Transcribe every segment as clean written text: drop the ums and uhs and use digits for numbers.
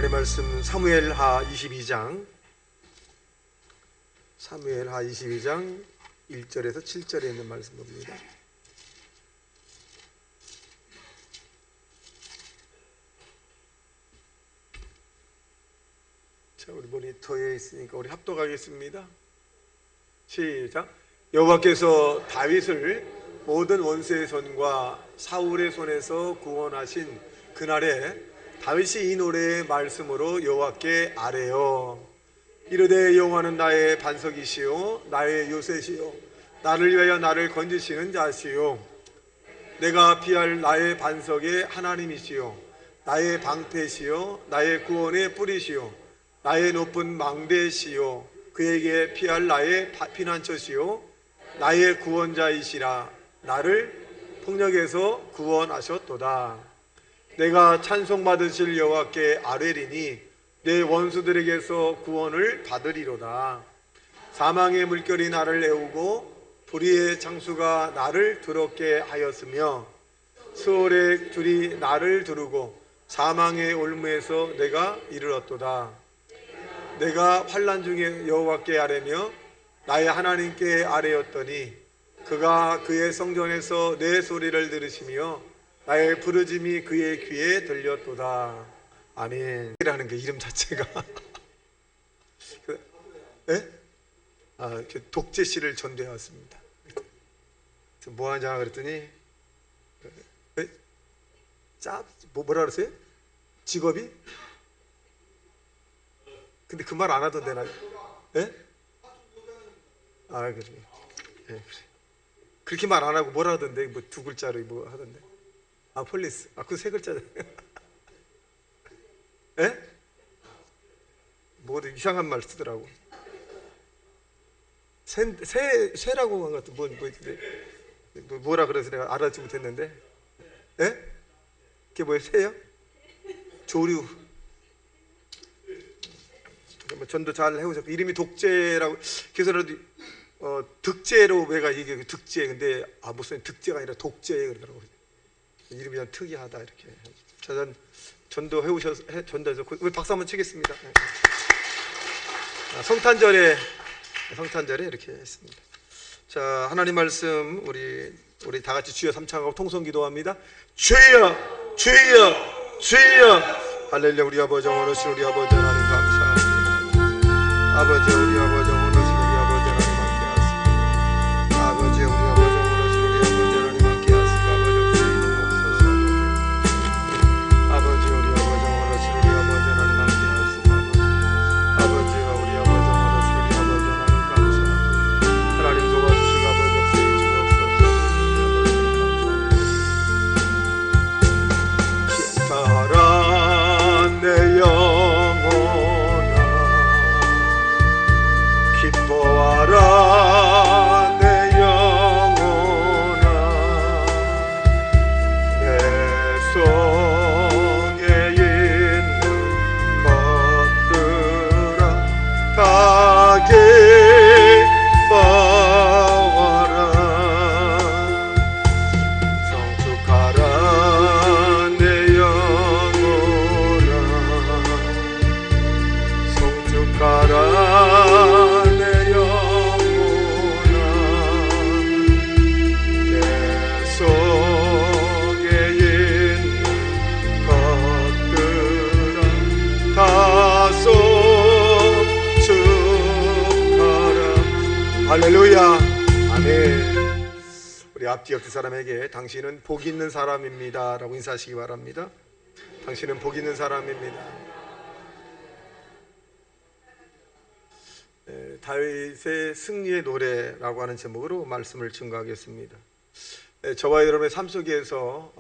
하나님 말씀 사무엘하 22장 1절에서 7절에 있는 말씀 봅니다. 자, 우리 모니터에 있으니까 우리 합독하겠습니다. 시작. 여호와께서 다윗을 모든 원수의 손과 사울의 손에서 구원하신 그날에 다윗이 이 노래의 말씀으로 여호와께 아뢰어 이르되 여호와는 나의 반석이시요 나의 요새시요 나를 위하여 나를 건지시는 자시요 내가 피할 나의 반석의 하나님이시요 나의 방패시요 나의 구원의 뿌리시요 나의 높은 망대시요 그에게 피할 나의 피난처시요 나의 구원자이시라 나를 폭력에서 구원하셨도다. 내가 찬송받으실 여호와께 아뢰리니 내 원수들에게서 구원을 받으리로다. 사망의 물결이 나를 애우고 불의의 창수가 나를 두렵게 하였으며 수월의 줄이 나를 두르고 사망의 올무에서 내가 이르렀도다. 내가 환난 중에 여호와께 아뢰며 나의 하나님께 아뢰었더니 그가 그의 성전에서 내 소리를 들으시며 나의 부르짐이 그의 귀에 들렸도다. 아멘. 이라는 게 이름 자체가 독재시를 전도해 왔습니다. 뭐 하냐 그랬더니 뭐라 그랬어요? 직업이? 근데 그 말 안 하던데 나. 예? 아 그래. 예, 그래. 그렇게 말 안 하고 뭐라 하던데 뭐 두 글자로 뭐 하던데. 아 폴리스. 아 그 세 글자잖아요. 예? 뭐 이상한 말 쓰더라고. 새라고 한 것 같은 뭐라 그래서 내가 알아듣지 못했는데. 예? 그게 뭐예요? 새요? 조류. 전도 잘 해오셨고 이름이 독재라고 그래서라도 득재로 내가 얘기해 득재 근데 무슨 득재가 아니라 독재 그러더라고. 이름이 좀 특이하다 이렇게. 전도 해오셔서 전도해서 우리 박수 한번 치겠습니다. 성탄절에 이렇게 했습니다. 자 하나님 말씀 우리 다 같이 주여 삼창하고 통성 기도합니다. 주여 주여 주여 할렐루야. 우리 아버지 영원하신 우리 아버지 하나님 감사합니다. 아버지 우리 아버지 원하시는 우리 아버지 하나님 함께 하시고 아버지 우리 아버지 원하시는 우리 아버지 하나님 함께 하시고 아버지 없이 없어서 아버지 우리 아버지 원하시는 우리 아버지 하나님 함께 하시고 아버지와 우리 아버지 원하시는 우리 아버지 하나님 감사합니다. 하나님 도와주시고 아버지 없이 주옵소서. 기뻐하라 내 기뻐하라 내 영혼아 내 속에 있는 것들아 다 기뻐하라 성축하라 내 영혼아 성축하라 할렐루야. 아멘. 우리 앞뒤 옆 두 사람에게 당신은 복 있는 사람입니다 라고 인사하시기 바랍니다. 당신은 복 있는 사람입니다. 다윗의 승리의 노래라고 하는 제목으로 말씀을 증거하겠습니다. 저와 여러분의 삶 속에서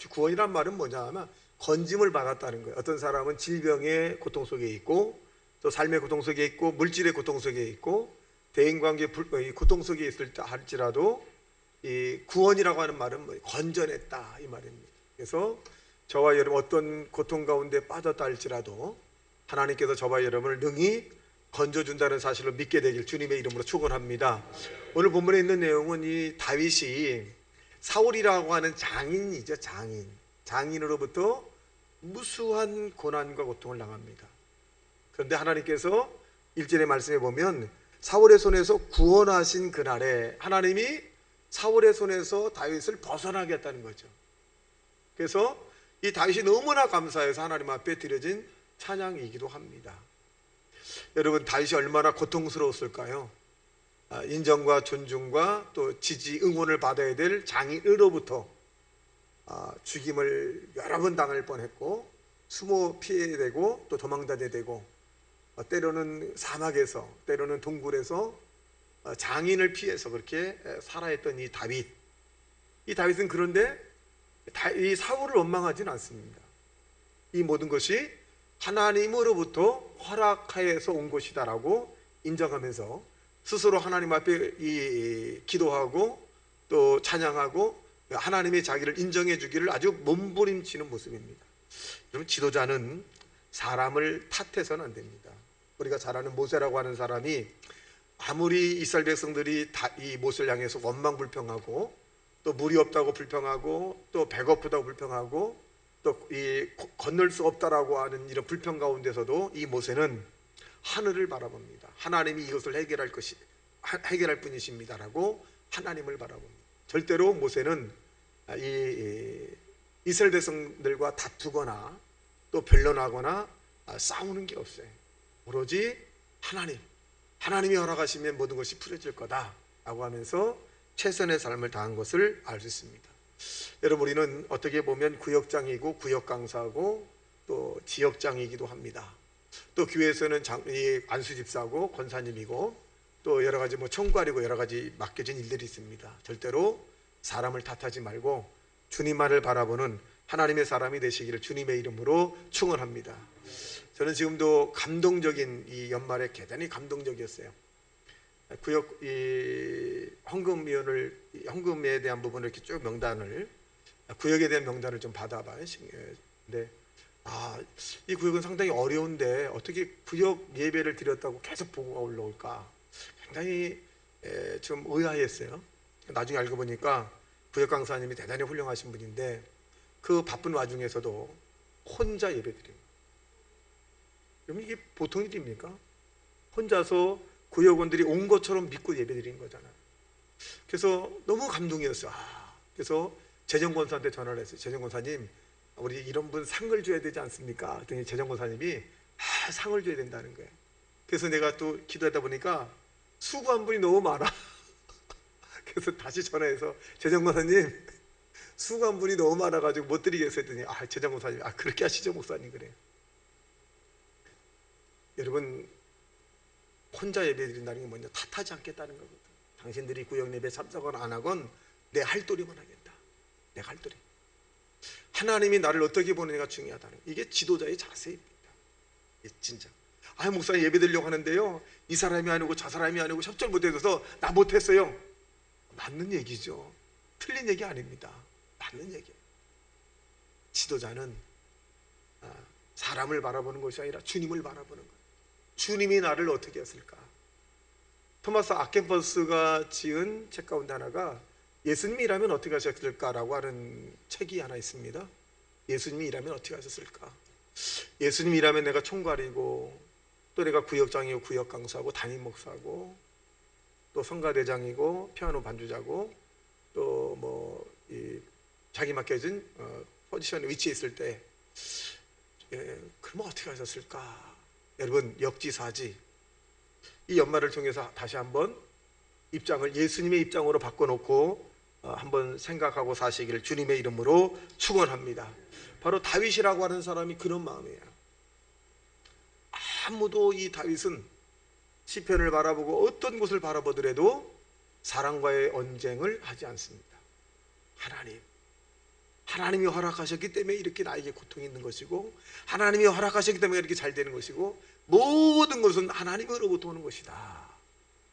구원이란 말은 뭐냐 하면 건짐을 받았다는 거예요. 어떤 사람은 질병의 고통 속에 있고 또 삶의 고통 속에 있고 물질의 고통 속에 있고 대인관계 고통 속에 있을 때 할지라도 이 구원이라고 하는 말은 건져냈다 이 말입니다. 그래서 저와 여러분 어떤 고통 가운데 빠졌다 할지라도 하나님께서 저와 여러분을 능히 건져준다는 사실을 믿게 되길 주님의 이름으로 축원합니다. 오늘 본문에 있는 내용은 이 다윗이 사울이라고 하는 장인이죠. 장인으로부터 무수한 고난과 고통을 당합니다. 그런데 하나님께서 1절의 말씀에 보면 사울의 손에서 구원하신 그날에 하나님이 사울의 손에서 다윗을 벗어나게 했다는 거죠. 그래서 이 다윗이 너무나 감사해서 하나님 앞에 드려진 찬양이기도 합니다. 여러분, 다윗이 얼마나 고통스러웠을까요? 인정과 존중과 또 지지, 응원을 받아야 될 장인으로부터 죽임을 여러 번 당할 뻔했고, 숨어 피해야 되고 또 도망다녀야 되고, 때로는 사막에서, 때로는 동굴에서 장인을 피해서 그렇게 살아했던 이 다윗. 이 다윗은 그런데 이 사울을 원망하지는 않습니다. 이 모든 것이 하나님으로부터 허락하여서 온 것이다라고 인정하면서 스스로 하나님 앞에 기도하고 또 찬양하고 하나님이 자기를 인정해 주기를 아주 몸부림치는 모습입니다. 여러분, 지도자는 사람을 탓해서는 안 됩니다. 우리가 잘 아는 모세라고 하는 사람이 아무리 이스라엘 백성들이 이 모세를 향해서 원망불평하고 또 물이 없다고 불평하고 또 배고프다고 불평하고 또 이 건널 수 없다라고 하는 이런 불평 가운데서도 이 모세는 하늘을 바라봅니다. 하나님이 이것을 해결할 분이십니다라고 하나님을 바라봅니다. 절대로 모세는 이스라엘 백성들과 다투거나 또 변론하거나 싸우는 게 없어요. 오로지 하나님이 허락하시면 모든 것이 풀어질 거다라고 하면서 최선의 삶을 다한 것을 알 수 있습니다. 여러분, 우리는 어떻게 보면 구역장이고 구역강사고 또 지역장이기도 합니다. 또 교회에서는 안수집사고 권사님이고 또 여러 가지 총괄이고 여러 가지 맡겨진 일들이 있습니다. 절대로 사람을 탓하지 말고 주님만을 바라보는 하나님의 사람이 되시기를 주님의 이름으로 축원합니다. 저는 지금도 감동적인 이 연말에 대단히 감동적이었어요. 구역 헌금에 대한 부분을 이렇게 쭉 명단을, 구역에 대한 명단을 좀 받아봐요. 근데 이 구역은 상당히 어려운데 어떻게 구역 예배를 드렸다고 계속 보고가 올라올까? 굉장히 좀 의아했어요. 나중에 알고 보니까 구역 강사님이 대단히 훌륭하신 분인데 그 바쁜 와중에서도 혼자 예배 드립니다. 그럼 이게 보통 일입니까? 혼자서 구역원들이 온 것처럼 믿고 예배 드린 거잖아요. 그래서 너무 감동이었어요. 그래서 재정권사한테 전화를 했어요. 재정권사님, 우리 이런 분 상을 줘야 되지 않습니까? 그랬더니 재정권사님이 상을 줘야 된다는 거예요. 그래서 내가 또 기도하다 보니까 수고한 분이 너무 많아. 그래서 다시 전화해서 재정권사님, 수고한 분이 너무 많아가지고 못 드리겠어요 했더니 재정권사님이 그렇게 하시죠 목사님. 그래요. 여러분, 혼자 예배 드린다는 게 뭐냐? 탓하지 않겠다는 거거든. 당신들이 구역 예배 참석을 안 하건 내 할 도리만 하겠다. 내 할 도리. 하나님이 나를 어떻게 보느냐가 중요하다는 거. 이게 지도자의 자세입니다. 이게 진짜. 목사님 예배 드리려고 하는데요, 이 사람이 아니고 저 사람이 아니고 협조를 못해줘서 나 못했어요. 맞는 얘기죠. 틀린 얘기 아닙니다. 맞는 얘기예요. 지도자는 사람을 바라보는 것이 아니라 주님을 바라보는 거예요. 주님이 나를 어떻게 했을까? 토마스 아켄버스가 지은 책 가운데 하나가 예수님이라면 어떻게 하셨을까라고 하는 책이 하나 있습니다. 예수님이라면 어떻게 하셨을까? 예수님이라면 내가 총괄이고 또 내가 구역장이고 구역강사고 담임 목사고 또 성가대장이고 피아노 반주자고 또 자기 맡겨진 포지션에 위치해 있을 때 그러면 어떻게 하셨을까? 여러분, 역지사지. 이 연말을 통해서 다시 한번 입장을 예수님의 입장으로 바꿔놓고 한번 생각하고 사시기를 주님의 이름으로 축원합니다. 바로 다윗이라고 하는 사람이 그런 마음이에요. 아무도 이 다윗은 시편을 바라보고 어떤 곳을 바라보더라도 사랑과의 언쟁을 하지 않습니다. 하나님이 허락하셨기 때문에 이렇게 나에게 고통이 있는 것이고 하나님이 허락하셨기 때문에 이렇게 잘 되는 것이고 모든 것은 하나님으로부터 오는 것이다.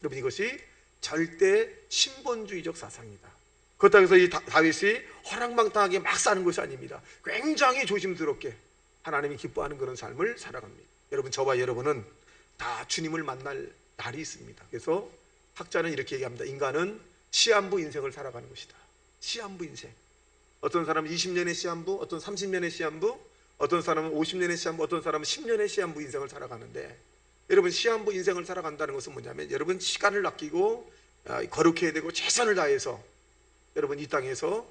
여러분, 이것이 절대 신본주의적 사상이다. 그렇다고 해서 이 다윗이 허랑방탕하게 막 사는 것이 아닙니다. 굉장히 조심스럽게 하나님이 기뻐하는 그런 삶을 살아갑니다. 여러분, 저와 여러분은 다 주님을 만날 날이 있습니다. 그래서 학자는 이렇게 얘기합니다. 인간은 시한부 인생을 살아가는 것이다. 시한부 인생. 어떤 사람은 20년의 시한부, 어떤 30년의 시한부, 어떤 사람은 50년의 시한부, 어떤 사람은 10년의 시한부 인생을 살아가는데, 여러분 시한부 인생을 살아간다는 것은 뭐냐면 여러분 시간을 아끼고 거룩해야 되고 최선을 다해서 여러분 이 땅에서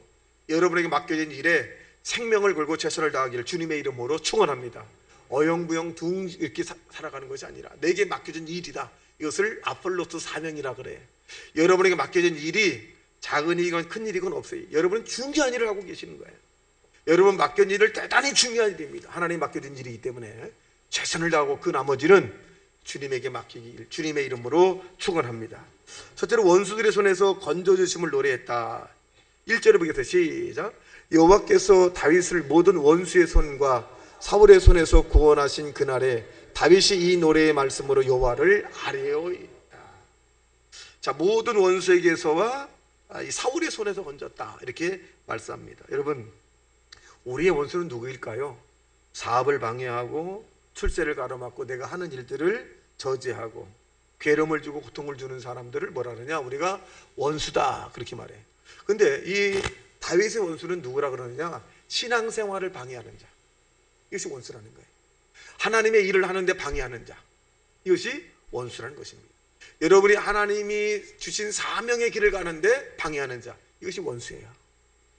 여러분에게 맡겨진 일에 생명을 걸고 최선을 다하기를 주님의 이름으로 축원합니다. 어영부영 둥 이렇게 살아가는 것이 아니라 내게 맡겨진 일이다. 이것을 아폴로스 사명이라 그래. 여러분에게 맡겨진 일이 작은 일이건 큰 일이건 없어요. 여러분은 중요한 일을 하고 계시는 거예요. 여러분 맡겨진 일을 대단히 중요한 일입니다. 하나님 맡겨진 일이기 때문에 최선을 다하고 그 나머지는 주님에게 맡기길 주님의 이름으로 축원합니다. 첫째로 원수들의 손에서 건져주심을 노래했다. 1절을 보겠습니다. 시작. 여호와께서 다윗을 모든 원수의 손과 사울의 손에서 구원하신 그날에 다윗이 이 노래의 말씀으로 여호와를 아뢰었다. 자, 모든 원수에게서와 이 사울의 손에서 건졌다 이렇게 말씀합니다. 여러분, 우리의 원수는 누구일까요? 사업을 방해하고 출세를 가로막고 내가 하는 일들을 저지하고 괴로움을 주고 고통을 주는 사람들을 뭐라 그러냐? 우리가 원수다 그렇게 말해. 근데 이 다윗의 원수는 누구라 그러느냐? 신앙생활을 방해하는 자. 이것이 원수라는 거예요. 하나님의 일을 하는데 방해하는 자. 이것이 원수라는 것입니다. 여러분이 하나님이 주신 사명의 길을 가는데 방해하는 자. 이것이 원수예요.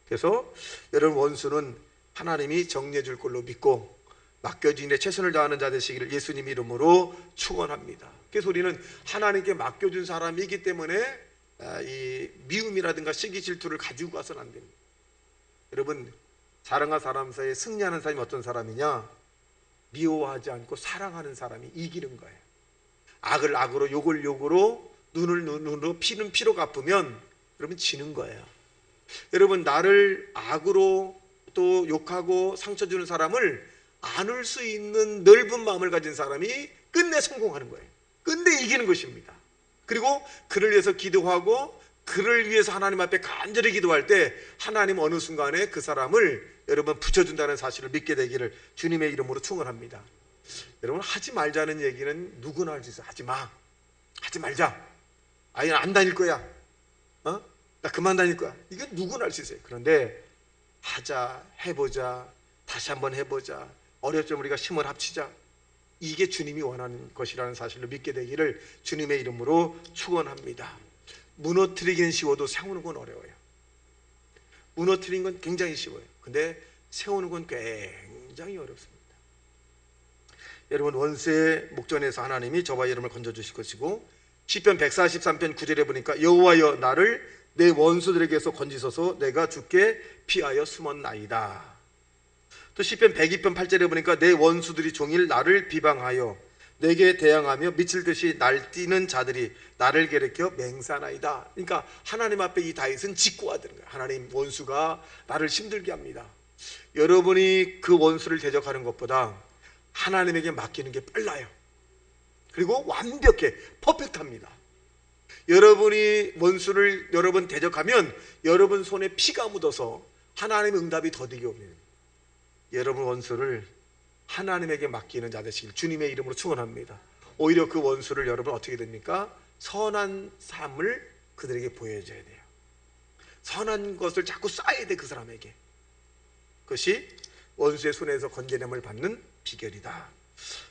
그래서 여러분 원수는 하나님이 정리해 줄 걸로 믿고 맡겨진 일에 최선을 다하는 자 되시기를 예수님 이름으로 축원합니다. 그래서 우리는 하나님께 맡겨준 사람이기 때문에 이 미움이라든가 시기 질투를 가지고 가서는 안 됩니다. 여러분, 사랑과 사람 사이에 승리하는 사람이 어떤 사람이냐? 미워하지 않고 사랑하는 사람이 이기는 거예요. 악을 악으로 욕을 욕으로 눈을 눈으로 피는 피로 갚으면 여러분 지는 거예요. 여러분, 나를 악으로 또 욕하고 상처 주는 사람을 안을 수 있는 넓은 마음을 가진 사람이 끝내 성공하는 거예요. 끝내 이기는 것입니다. 그리고 그를 위해서 기도하고 그를 위해서 하나님 앞에 간절히 기도할 때 하나님 어느 순간에 그 사람을 여러분 붙여준다는 사실을 믿게 되기를 주님의 이름으로 축원합니다. 여러분, 하지 말자는 얘기는 누구나 할 수 있어요. 하지 마, 하지 말자, 아니 안 다닐 거야, 나 그만 다닐 거야, 이건 누구나 할 수 있어요. 그런데 하자, 해보자, 다시 한번 해보자, 어렵지만 우리가 힘을 합치자, 이게 주님이 원하는 것이라는 사실을 믿게 되기를 주님의 이름으로 축원합니다. 무너뜨리기는 쉬워도 세우는 건 어려워요. 무너뜨리는 건 굉장히 쉬워요. 근데 세우는 건 굉장히 어렵습니다. 여러분, 원수의 목전에서 하나님이 저와 여러분을 건져주실 것이고, 시편 143편 9절에 보니까 여호와여 나를 내 원수들에게서 건지소서 내가 주께 피하여 숨었나이다. 또 시편 102편 8절에 보니까 내 원수들이 종일 나를 비방하여 내게 대항하며 미칠 듯이 날뛰는 자들이 나를 가리켜 맹세하나이다. 그러니까 하나님 앞에 이 다윗은 직고하는 거예요. 하나님, 원수가 나를 힘들게 합니다. 여러분이 그 원수를 대적하는 것보다 하나님에게 맡기는 게 빨라요. 그리고 완벽해, 퍼펙트합니다. 여러분이 원수를 여러분 대적하면 여러분 손에 피가 묻어서 하나님의 응답이 더디게 옵니다. 여러분 원수를 하나님에게 맡기는 자 되시길 주님의 이름으로 축원합니다. 오히려 그 원수를 여러분 어떻게 됩니까? 선한 삶을 그들에게 보여줘야 돼요. 선한 것을 자꾸 쌓아야 돼, 그 사람에게. 그것이 원수의 손에서 건져냄을 받는 비결이다.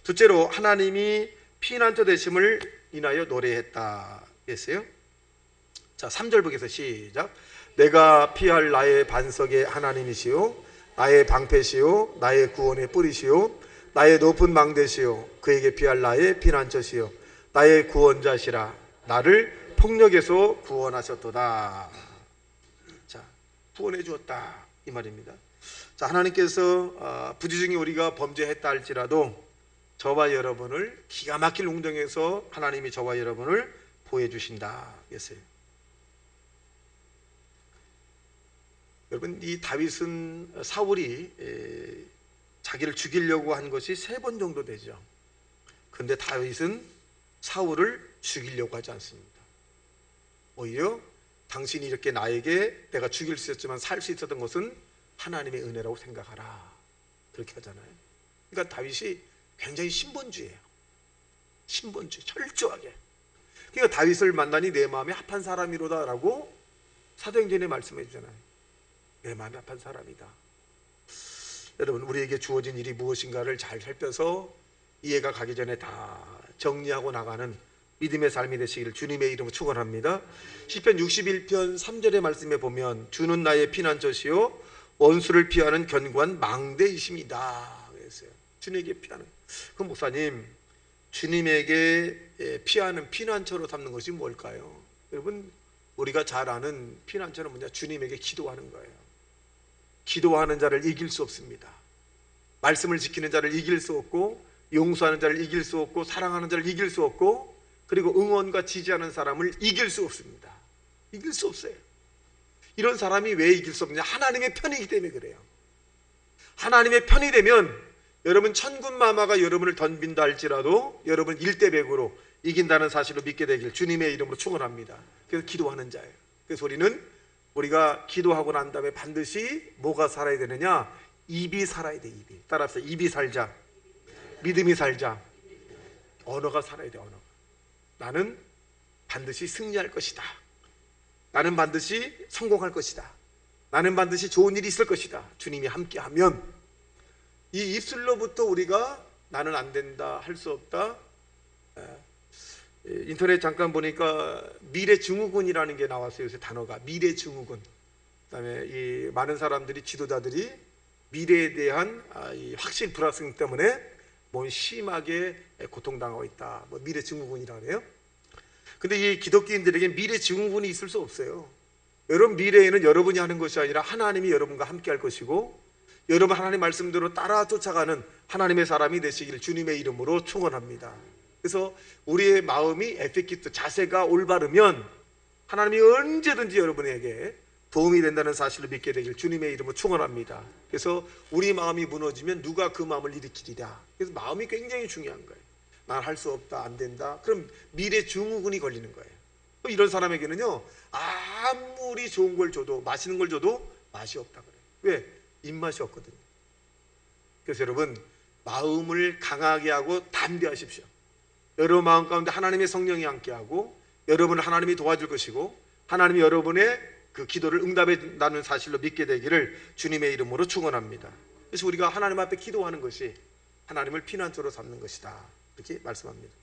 둘째로 하나님이 피난처 되심을 인하여 노래했다 했어요. 자, 3절 보겠습니다. 시작. 내가 피할 나의 반석의 하나님이시요 나의 방패시요 나의 구원의 뿌리시요 나의 높은 망대시요 그에게 피할 나의 피난처시요 나의 구원자시라 나를 폭력에서 구원하셨도다. 자, 구원해 주었다 이 말입니다. 자, 하나님께서 부지 중에 우리가 범죄했다 할지라도 저와 여러분을 기가 막힐 운동에서 하나님이 저와 여러분을 보여주신다 했어요. 여러분, 이 다윗은 사울이 자기를 죽이려고 한 것이 3번 정도 되죠. 그런데 다윗은 사울을 죽이려고 하지 않습니다. 오히려 당신이 이렇게 나에게 내가 죽일 수 있었지만 살 수 있었던 것은 하나님의 은혜라고 생각하라 그렇게 하잖아요. 그러니까 다윗이 굉장히 신본주의예요. 신본주의, 철저하게. 그러니까 다윗을 만나니 내 마음에 합한 사람이로다라고 사도행전에 말씀해 주잖아요. 내 마음에 합한 사람이다. 여러분, 우리에게 주어진 일이 무엇인가를 잘 살펴서 이해가 가기 전에 다 정리하고 나가는 믿음의 삶이 되시기를 주님의 이름으로 축원합니다. 시편 61편 3절의 말씀에 보면 주는 나의 피난처시요 원수를 피하는 견고한 망대이십니다 그랬어요. 주님에게 피하는. 그럼 목사님, 주님에게 피하는 피난처로 삼는 것이 뭘까요? 여러분, 우리가 잘 아는 피난처는 뭐냐? 주님에게 기도하는 거예요. 기도하는 자를 이길 수 없습니다. 말씀을 지키는 자를 이길 수 없고, 용서하는 자를 이길 수 없고, 사랑하는 자를 이길 수 없고, 그리고 응원과 지지하는 사람을 이길 수 없습니다. 이길 수 없어요. 이런 사람이 왜 이길 수 없느냐? 하나님의 편이기 때문에 그래요. 하나님의 편이 되면 여러분 천군만마가 여러분을 덤빈다 할지라도 여러분 1대100으로 이긴다는 사실을 믿게 되길 주님의 이름으로 축원합니다. 그래서 기도하는 자예요. 그래서 우리가 기도하고 난 다음에 반드시 뭐가 살아야 되느냐? 입이 살아야 돼. 입이. 따라합시다. 입이 살자. 믿음이 살자. 언어가 살아야 돼. 언어가. 나는 반드시 승리할 것이다. 나는 반드시 성공할 것이다. 나는 반드시 좋은 일이 있을 것이다. 주님이 함께하면 이 입술로부터 우리가 나는 안 된다, 할 수 없다. 인터넷 잠깐 보니까 미래증후군이라는 게 나왔어요. 요새 단어가 미래증후군. 그다음에 이 많은 사람들이, 지도자들이 미래에 대한 이 확신 불확신 때문에 뭐 심하게 고통당하고 있다. 뭐 미래증후군이라고 해요. 근데 이 기독교인들에게 미래증후군이 있을 수 없어요. 여러분, 미래에는 여러분이 하는 것이 아니라 하나님이 여러분과 함께 할 것이고, 여러분 하나님 말씀대로 따라 쫓아가는 하나님의 사람이 되시기를 주님의 이름으로 축원합니다. 그래서 우리의 마음이 에피키트, 자세가 올바르면 하나님이 언제든지 여러분에게 도움이 된다는 사실을 믿게 되길 주님의 이름으로 축원합니다. 그래서 우리 마음이 무너지면 누가 그 마음을 일으키리라. 그래서 마음이 굉장히 중요한 거예요. 난 할 수 없다, 안 된다. 그럼 미래 증후군이 걸리는 거예요. 이런 사람에게는요, 아무리 좋은 걸 줘도, 맛있는 걸 줘도 맛이 없다 그래요. 왜? 입맛이 없거든요. 그래서 여러분, 마음을 강하게 하고 담대하십시오. 여러분 마음 가운데 하나님의 성령이 함께하고, 여러분을 하나님이 도와줄 것이고, 하나님이 여러분의 그 기도를 응답한다는 사실로 믿게 되기를 주님의 이름으로 축원합니다. 그래서 우리가 하나님 앞에 기도하는 것이 하나님을 피난처로 삼는 것이다, 이렇게 말씀합니다.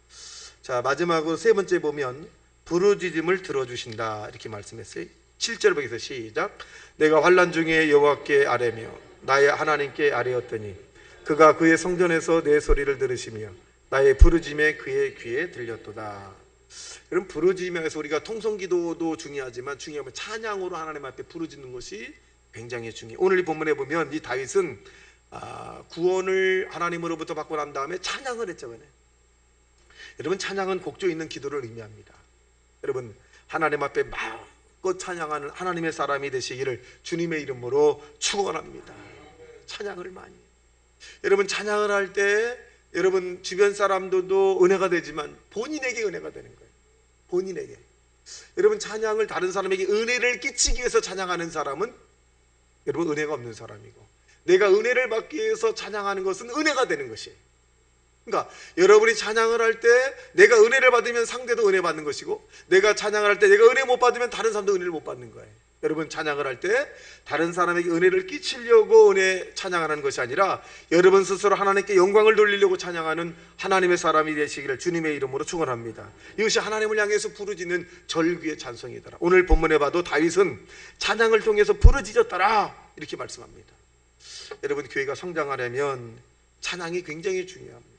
자, 마지막으로 세 번째 보면 부르짖음을 들어주신다, 이렇게 말씀했어요. 7절 보겠습니다. 시작. 내가 환난 중에 여호와께 아뢰며 나의 하나님께 아뢰었더니 그가 그의 성전에서 내 소리를 들으시며 나의 부르짖음에 그의 귀에 들렸도다. 그럼 부르짖으면서 우리가 통성기도도 중요하지만 중요하면 찬양으로 하나님 앞에 부르짖는 것이 굉장히 중요해요. 오늘 이 본문에 보면 이 다윗은 구원을 하나님으로부터 받고 난 다음에 찬양을 했잖아요. 여러분, 찬양은 곡조 있는 기도를 의미합니다. 여러분, 하나님 앞에 마음껏 찬양하는 하나님의 사람이 되시기를 주님의 이름으로 축원합니다. 찬양을 많이. 여러분, 찬양을 할 때 여러분 주변 사람들도 은혜가 되지만 본인에게 은혜가 되는 거예요. 본인에게. 여러분, 찬양을 다른 사람에게 은혜를 끼치기 위해서 찬양하는 사람은 여러분 은혜가 없는 사람이고, 내가 은혜를 받기 위해서 찬양하는 것은 은혜가 되는 것이에요. 그러니까 여러분이 찬양을 할 때 내가 은혜를 받으면 상대도 은혜 받는 것이고, 내가 찬양을 할 때 내가 은혜 못 받으면 다른 사람도 은혜를 못 받는 거예요. 여러분, 찬양을 할 때 다른 사람에게 은혜를 끼치려고 은혜 찬양하는 것이 아니라 여러분 스스로 하나님께 영광을 돌리려고 찬양하는 하나님의 사람이 되시기를 주님의 이름으로 축원합니다. 이것이 하나님을 향해서 부르짖는 절규의 찬송이더라. 오늘 본문에 봐도 다윗은 찬양을 통해서 부르짖었더라, 이렇게 말씀합니다. 여러분, 교회가 성장하려면 찬양이 굉장히 중요합니다.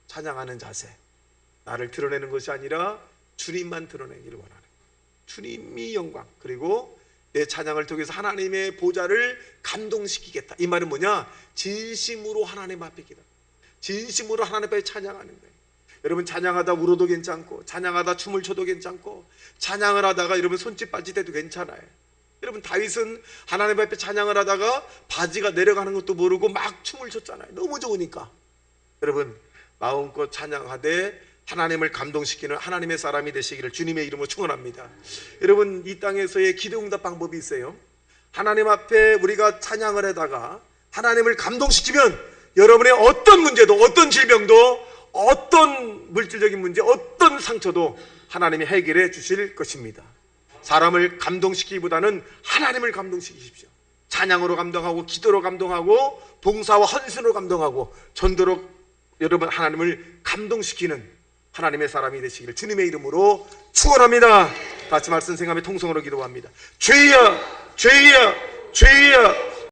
찬양하는 자세, 나를 드러내는 것이 아니라 주님만 드러내기를 원하는 거예요. 주님이 영광, 그리고 내 찬양을 통해서 하나님의 보좌를 감동시키겠다. 이 말은 뭐냐? 진심으로 하나님 앞에 기도, 진심으로 하나님 앞에 찬양하는 거예요. 여러분, 찬양하다 울어도 괜찮고, 찬양하다 춤을 춰도 괜찮고, 찬양을 하다가 여러분 손짓 빠질 때도 괜찮아요. 여러분, 다윗은 하나님 앞에 찬양을 하다가 바지가 내려가는 것도 모르고 막 춤을 췄잖아요. 너무 좋으니까. 여러분, 마음껏 찬양하되 하나님을 감동시키는 하나님의 사람이 되시기를 주님의 이름으로 축원합니다. 여러분, 이 땅에서의 기도응답 방법이 있어요. 하나님 앞에 우리가 찬양을 하다가 하나님을 감동시키면 여러분의 어떤 문제도, 어떤 질병도, 어떤 물질적인 문제, 어떤 상처도 하나님이 해결해 주실 것입니다. 사람을 감동시키기보다는 하나님을 감동시키십시오. 찬양으로 감동하고 기도로 감동하고 봉사와 헌신으로 감동하고 전도로 여러분 하나님을 감동시키는 하나님의 사람이 되시기를 주님의 이름으로 축원합니다. 같이 말씀 생각하며 통성으로 기도합니다. 주여 주여 주여